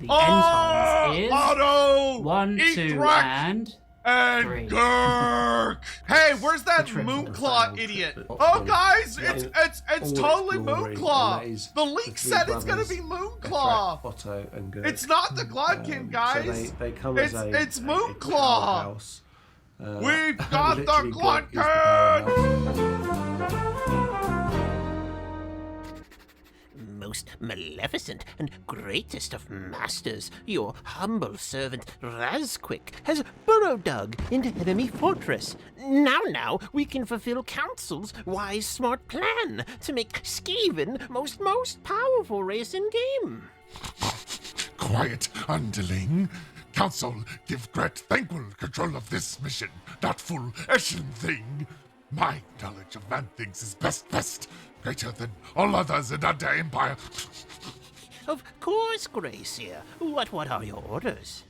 the end times is Auto! 1, Eat 2, Drac! and And 3. Gurk! Hey, where's that The triple Moonclaw failed idiot? triple. Oh, guys, Yeah. it's All totally glory, Moonclaw. and that is The the leak three said it's gonna brothers, be Moonclaw. Otto and Gurk. It's not the Glodkin, guys. So they come It's- as a it's a Moonclaw. powerhouse. We've got the literally Gurk is the Glodkin! powerhouse. Most maleficent and greatest of masters, your humble servant Razquick has burrow dug into Enemy Fortress. Now we can fulfill Council's wise smart plan to make Skaven most powerful race in game. Quiet, underling. Council, give Gret Thanquol control of this mission, that full Eshin thing. My knowledge of man-things is best, greater than all others in Under Empire. Of course, Gracia. What are your orders?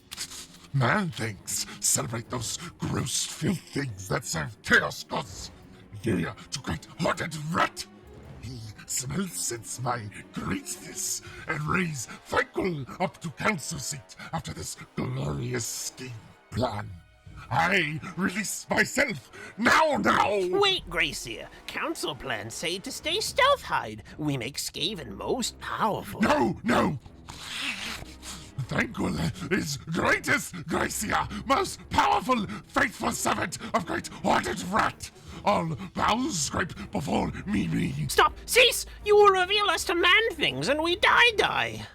Man-things celebrate those gross filth things that serve chaos gods. Here to great-hearted rat. He smells since my greatness and raise Thanquol up to council seat after this glorious scheme plan. I release myself now! Wait, Gracia. Council plans say to stay stealth hide. We make Skaven most powerful. No! Thanquol is greatest Gracia, most powerful, faithful servant of great-hearted rat. All bows scrape before me. Stop! Cease! You will reveal us to man things and we die.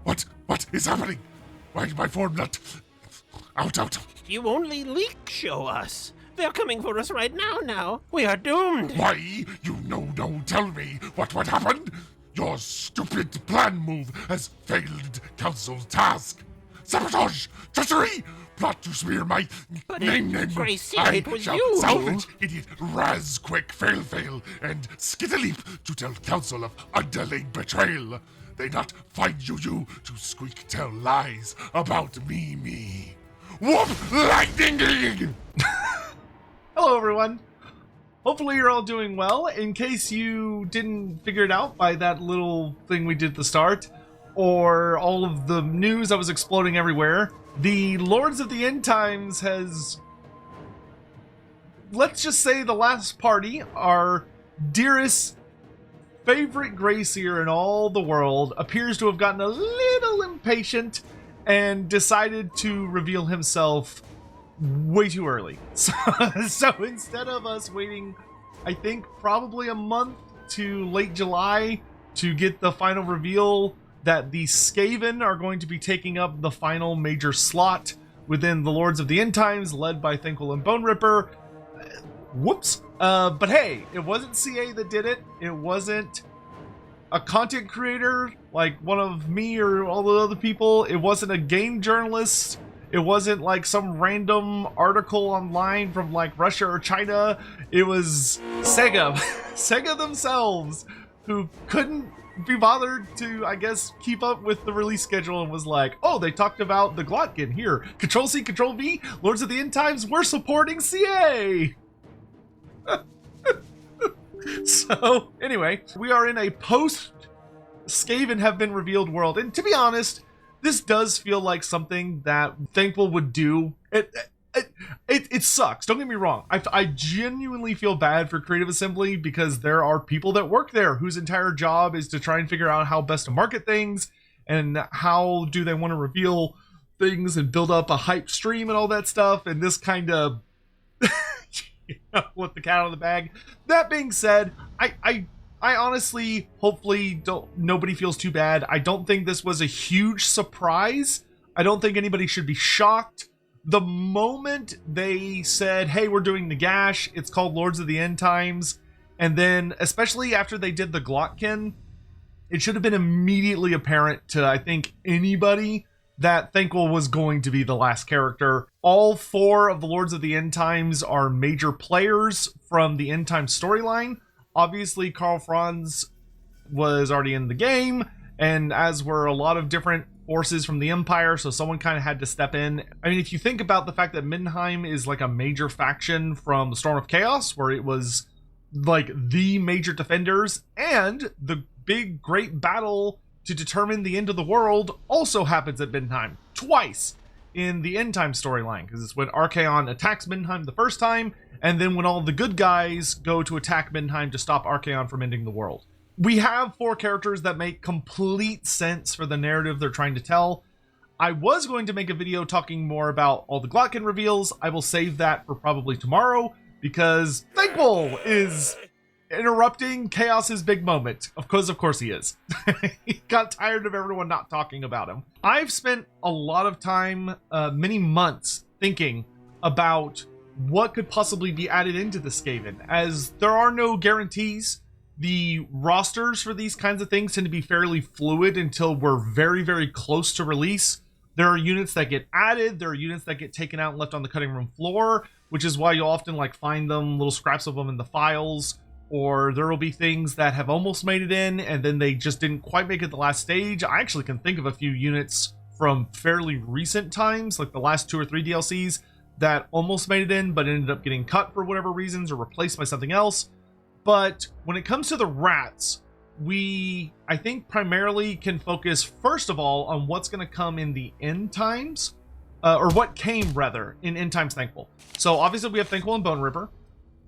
What is happening? Why is my form not out? You only leak show us. They're coming for us right now. We are doomed. Why? You no, tell me what happened? Your stupid plan move has failed council's task. Sabotage! Treachery! Plot to smear my name. Gracie, I it was shall you. salvage idiot Razquick fail, and Skittaleap to tell council of underling betrayal. They not find you to squeak tell lies about me. Whoop lightning! Hello, everyone. Hopefully you're all doing well. In case you didn't figure it out by that little thing we did at the start, or all of the news that was exploding everywhere, the Lords of the End Times has... Let's just say the last party, our dearest favorite Gracier in all the world, appears to have gotten a little impatient and decided to reveal himself way too early. So instead of us waiting, I think probably a month to late July to get the final reveal that the Skaven are going to be taking up the final major slot within the Lords of the End Times, led by Thanquol and Bone Ripper. Whoops. But hey, it wasn't CA that did it. It wasn't a content creator like one of me or all the other people. It wasn't a game journalist. It wasn't like some random article online from like Russia or China. It was Sega. Sega themselves, who couldn't be bothered to, I guess, keep up with the release schedule and was like, oh, they talked about the Glotkin here. Control-C, Control-V, Lords of the End Times, we're supporting CA! So, anyway, we are in a post-Skaven have been revealed world, and to be honest, this does feel like something that Thanquol would do. It sucks, don't get me wrong. I genuinely feel bad for Creative Assembly because there are people that work there whose entire job is to try and figure out how best to market things and how do they want to reveal things and build up a hype stream and all that stuff, and this kind of let the cat out of the bag. That being said, I honestly, hopefully, nobody feels too bad. I don't think this was a huge surprise. I don't think anybody should be shocked. The moment they said, hey, we're doing Nagash, it's called Lords of the End Times, and then, especially after they did the Glotkin, it should have been immediately apparent to, I think, anybody that Thanquol was going to be the last character. All 4 of the Lords of the End Times are major players from the End Times storyline. Obviously, Karl Franz was already in the game, and as were a lot of different forces from the Empire, so someone kind of had to step in. I mean, if you think about the fact that Middenheim is like a major faction from the Storm of Chaos, where it was like the major defenders, and the big great battle to determine the end of the world also happens at Middenheim twice in the end time storyline, because it's when Archaon attacks Middenheim the first time, and then when all the good guys go to attack Middenheim to stop Archaon from ending the world. We have 4 characters that make complete sense for the narrative they're trying to tell. I was going to make a video talking more about all the Glotkin reveals. I will save that for probably tomorrow, because Thanquol is interrupting Chaos's big moment. Of course he is. He got tired of everyone not talking about him. I've spent a lot of time, many months, thinking about what could possibly be added into the Skaven, as there are no guarantees. The rosters for these kinds of things tend to be fairly fluid until we're very, very close to release. There are units that get added, there are units that get taken out and left on the cutting room floor, which is why you'll often like find them, little scraps of them in the files. Or there will be things that have almost made it in and then they just didn't quite make it the last stage. I actually can think of a few units from fairly recent times, like the last 2 or 3 DLCs, that almost made it in but ended up getting cut for whatever reasons or replaced by something else. But when it comes to the rats, we, I think, primarily can focus first of all on what's going to come in the end times, or what came rather in end times Thanquol. So obviously we have Thanquol and Bone Ripper.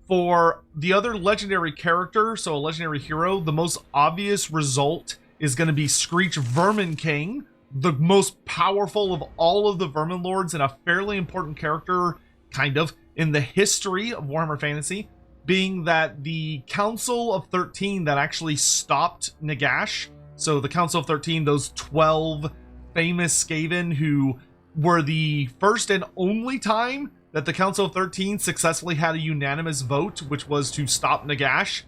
For the other legendary character, so a legendary hero, the most obvious result is going to be Skreech Verminking, the most powerful of all of the Vermin Lords and a fairly important character, kind of, in the history of Warhammer Fantasy, being that the Council of 13 that actually stopped Nagash, so the Council of 13, those 12 famous Skaven who were the first and only time that the Council of 13 successfully had a unanimous vote, which was to stop Nagash.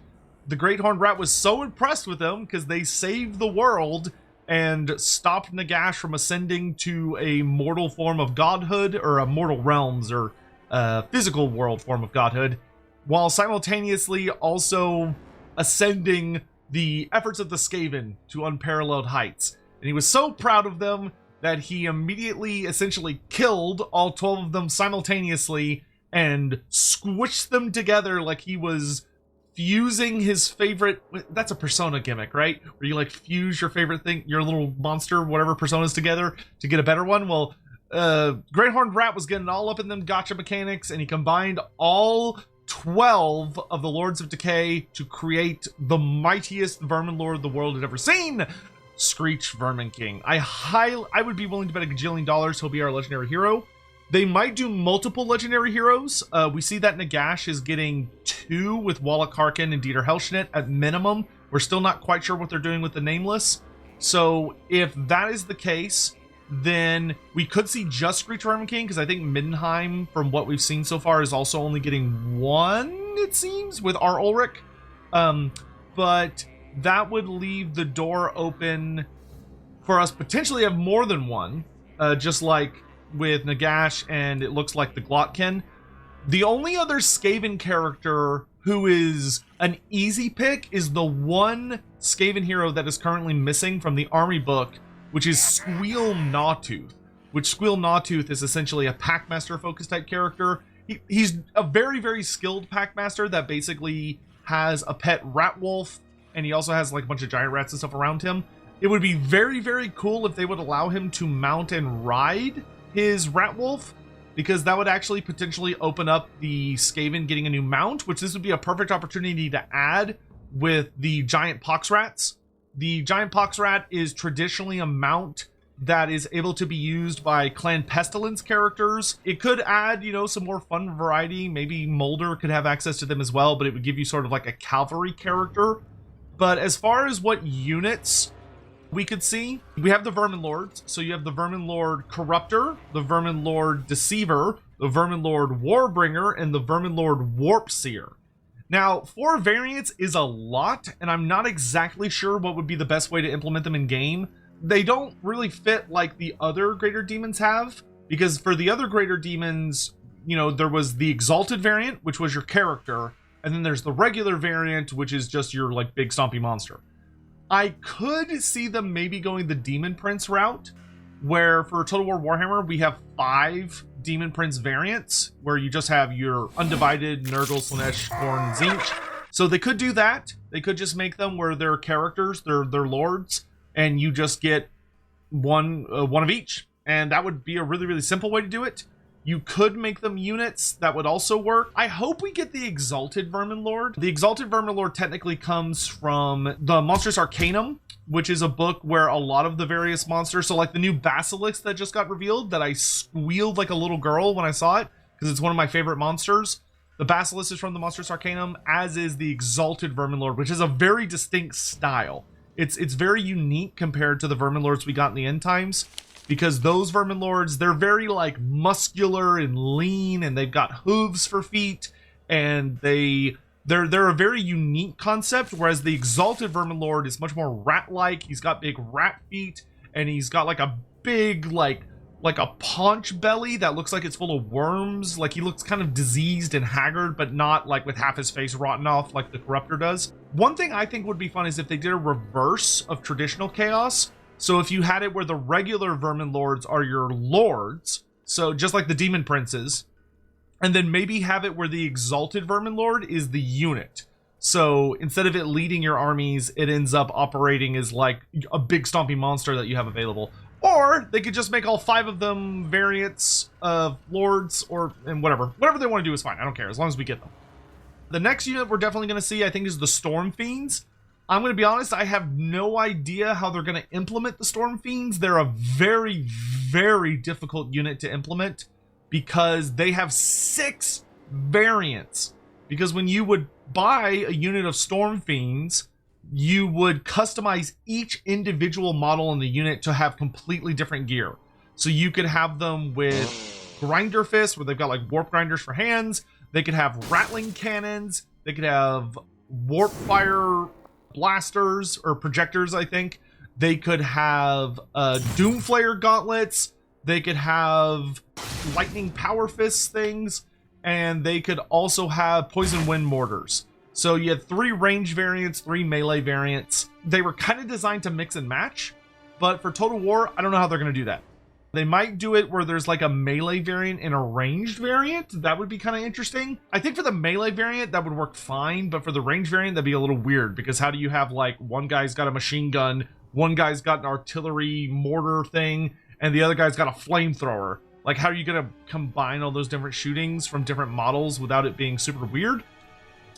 The Great Horned Rat was so impressed with them because they saved the world and stopped Nagash from ascending to a mortal form of godhood, or a mortal realms, or a physical world form of godhood, while simultaneously also ascending the efforts of the Skaven to unparalleled heights. And he was so proud of them that he immediately essentially killed all 12 of them simultaneously and squished them together like he was fusing his favorite... That's a Persona gimmick, right? Where you like fuse your favorite thing, your little monster, whatever personas together to get a better one. Well, Great Horned Rat was getting all up in them gotcha mechanics, and he combined all 12 of the Lords of Decay to create the mightiest Vermin Lord the world had ever seen, Skreech Verminking. I would be willing to bet $1 gajillion he'll be our legendary hero. They might do multiple legendary heroes. We see that Nagash is getting 2 with Wallach Harkin and Dieter Hellschnitt at minimum. We're still not quite sure what they're doing with the Nameless. So if that is the case, then we could see just Skreech Verminking, because I think Middenheim, from what we've seen so far, is also only getting 1, it seems, with our Ulrich. But that would leave the door open for us potentially have more than 1, just like with Nagash, and it looks like the Glotkin. The only other Skaven character who is an easy pick is the one Skaven hero that is currently missing from the army book, which is Skweel Gnawtooth, which Skweel Gnawtooth is essentially a Packmaster focus type character. He's a very, very skilled Packmaster that basically has a pet rat wolf, and he also has like a bunch of giant rats and stuff around him. It would be very, very cool if they would allow him to mount and ride his rat wolf, because that would actually potentially open up the Skaven getting a new mount, which this would be a perfect opportunity to add with the giant pox rats. The giant pox rat is traditionally a mount that is able to be used by Clan Pestilence characters. It could add, you know, some more fun variety. Maybe Molder could have access to them as well, but it would give you sort of like a cavalry character. But as far as what units we could see, we have the Vermin Lords. So you have the Vermin Lord Corruptor, the Vermin Lord Deceiver, the Vermin Lord Warbringer, and the Vermin Lord Warpseer. Now, 4 variants is a lot, and I'm not exactly sure what would be the best way to implement them in game. They don't really fit like the other Greater Demons have, because for the other Greater Demons, you know, there was the Exalted variant, which was your character, and then there's the regular variant, which is just your like big stompy monster. I could see them maybe going the Demon Prince route, where for Total War Warhammer, we have 5 Demon Prince variants, where you just have your Undivided, Nurgle, Slaanesh, Khorne, Tzeentch. So they could do that. They could just make them where they're characters, they're lords, and you just get one of each. And that would be a really, really simple way to do it. You could make them units. That would also work. I hope we get the Exalted Vermin Lord. The Exalted Vermin Lord technically comes from the Monstrous Arcanum, which is a book where a lot of the various monsters, so like the new Basilisk that just got revealed, that I squealed like a little girl when I saw it, because it's one of my favorite monsters. The Basilisk is from the Monstrous Arcanum, as is the Exalted Vermin Lord, which is a very distinct style. It's very unique compared to the Vermin Lords we got in the end times, because those Vermin Lords, they're very like muscular and lean, and they've got hooves for feet, and they're a very unique concept, whereas the Exalted Vermin Lord is much more rat-like. He's got big rat feet, and he's got like a big like a paunch belly that looks like it's full of worms. Like he looks kind of diseased and haggard, but not like with half his face rotten off like the Corruptor does. One thing I think would be fun is if they did a reverse of traditional Chaos. So if you had it where the regular Vermin Lords are your lords, so just like the Demon Princes, and then maybe have it where the Exalted Vermin Lord is the unit. So instead of it leading your armies, it ends up operating as like a big stompy monster that you have available. Or they could just make all 5 of them variants of lords, and whatever they want to do is fine. I don't care, as long as we get them. The next unit we're definitely going to see, I think, is the Storm Fiends. I'm going to be honest, I have no idea how they're going to implement the Storm Fiends. They're a very, very difficult unit to implement because they have 6 variants. Because when you would buy a unit of Storm Fiends, you would customize each individual model in the unit to have completely different gear. So you could have them with Grinder Fists, where they've got like warp grinders for hands. They could have rattling cannons. They could have warp fire blasters or projectors, I think. They could have Doomflayer gauntlets. They could have lightning power fists things, and they could also have poison wind mortars. So you had 3 range variants, 3 melee variants. They were kind of designed to mix and match, but for Total War, I don't know how they're going to do that. They might do it where there's like a melee variant and a ranged variant. That would be kind of interesting. I think for the melee variant, that would work fine, but for the range variant, that'd be a little weird, because how do you have like one guy's got a machine gun, one guy's got an artillery mortar thing, and the other guy's got a flamethrower? Like, how are you going to combine all those different shootings from different models without it being super weird?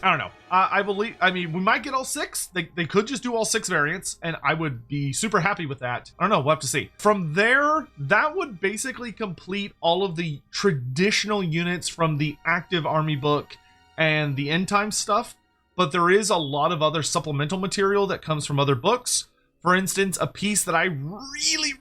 I don't know. I mean, we might get all 6. They could just do all 6 variants, and I would be super happy with that. I don't know. We'll have to see. From there, that would basically complete all of the traditional units from the active army book and the end time stuff. But there is a lot of other supplemental material that comes from other books. For instance, a piece that I really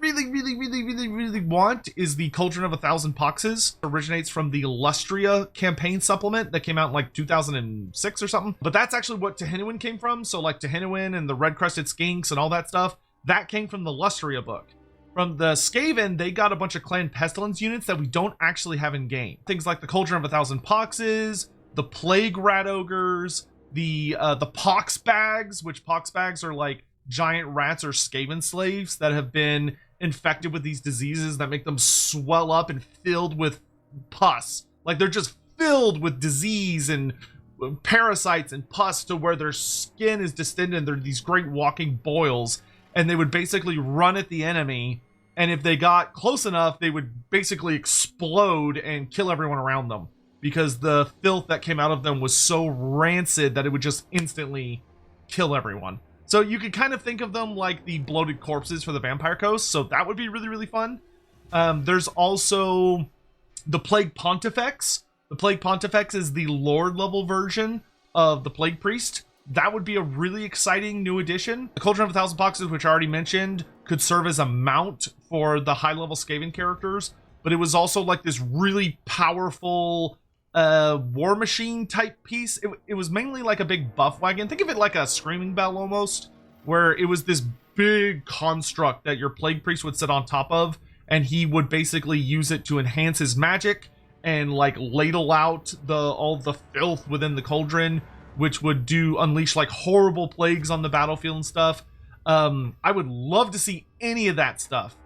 want is the Cauldron of 1,000 Poxes. It originates from the Lustria campaign supplement that came out in like 2006 or something. But that's actually what Tehinuin came from. So like Tehinuin and the red-crested skinks and all that stuff, that came from the Lustria book. From the Skaven, they got a bunch of Clan Pestilence units that we don't actually have in game. Things like the Cauldron of 1,000 Poxes, the Plague Rat Ogres, the Pox Bags, which Pox Bags are like giant rats or Skaven slaves that have been infected with these diseases that make them swell up and filled with pus. Like they're just filled with disease and parasites and pus to where their skin is distended. They're these great walking boils, and they would basically run at the enemy, and if they got close enough, they would basically explode and kill everyone around them, because the filth that came out of them was so rancid that it would just instantly kill everyone. So you could kind of think of them like the bloated corpses for the Vampire Coast. So that would be really, really fun. There's also the Plague Pontifex. The Plague Pontifex is the Lord level version of the Plague Priest. That would be a really exciting new addition. The Cauldron of 1,000 Poxes, which I already mentioned, could serve as a mount for the high level Skaven characters. But it was also like this really powerful war machine type piece. It was mainly like a big buff wagon. Think of it like a Screaming Bell almost, where it was this big construct that your Plague Priest would sit on top of, and he would basically use it to enhance his magic and like ladle out all the filth within the cauldron, which would unleash like horrible plagues on the battlefield and stuff. I would love to see any of that stuff.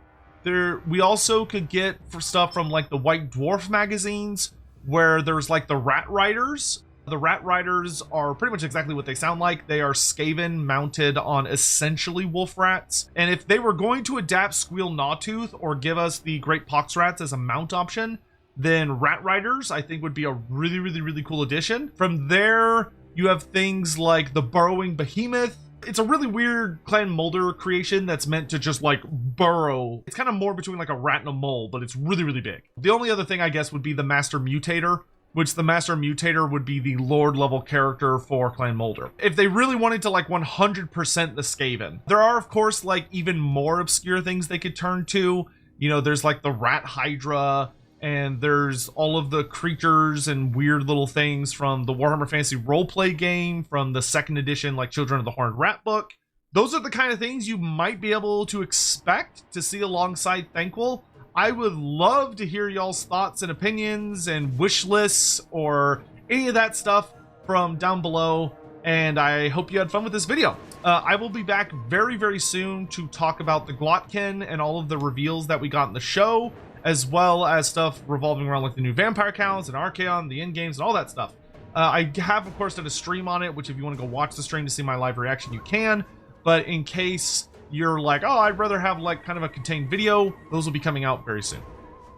We also could get for stuff from like the White Dwarf magazines, where there's like the Rat Riders. The Rat Riders are pretty much exactly what they sound like. They are Skaven mounted on essentially wolf rats. And if they were going to adapt Skweel Gnawtooth or give us the Great Pox Rats as a mount option, then Rat Riders I think would be a really, really, really cool addition. From there, you have things like the Burrowing Behemoth. It's a really weird Clan Molder creation that's meant to just like burrow. It's kind of more between like a rat and a mole, but it's really, really big. The only other thing I guess would be the Master Mutator, which the Master Mutator would be the Lord level character for Clan Molder. If they really wanted to like 100% the Skaven. There are of course like even more obscure things they could turn to. You know, there's like the Rat Hydra, and there's all of the creatures and weird little things from the Warhammer Fantasy roleplay game, from the 2nd edition, like Children of the Horned Rat book. Those are the kind of things you might be able to expect to see alongside Thanquol. I would love to hear y'all's thoughts and opinions and wish lists or any of that stuff from down below. And I hope you had fun with this video. I will be back very, very soon to talk about the Glotkin and all of the reveals that we got in the show, as well as stuff revolving around like the new vampire counts and Archaon, the end games and all that stuff. I have of course done a stream on it, which if you want to go watch the stream to see my live reaction, you can. But in case you're like, oh, I'd rather have like kind of a contained video, those will be coming out very soon.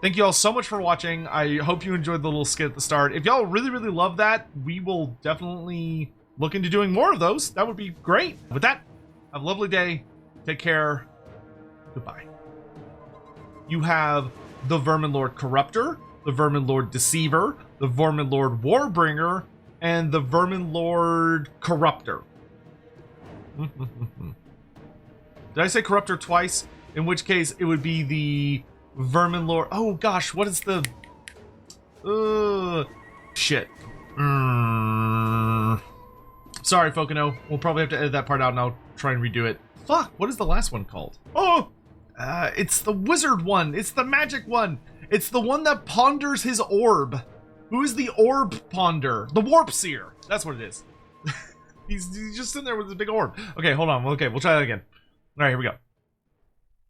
Thank you all so much for watching. I hope you enjoyed the little skit at the start. If y'all really, really love that, we will definitely look into doing more of those. That would be great. With that, have a lovely day. Take care. Goodbye. You have the Vermin Lord Corruptor, the Vermin Lord Deceiver, the Vermin Lord Warbringer, and the Vermin Lord Corruptor. Did I say Corruptor twice? In which case, it would be the Vermin Lord... Oh gosh, what is the... Shit. Sorry, Fokino. We'll probably have to edit that part out and I'll try and redo it. Fuck, what is the last one called? Oh! It's the wizard one. It's the magic one. It's the one that ponders his orb. Who is the orb ponder? The warp seer. That's what it is. He's just sitting there with his big orb. Okay, hold on. Okay, we'll try that again. All right, here we go.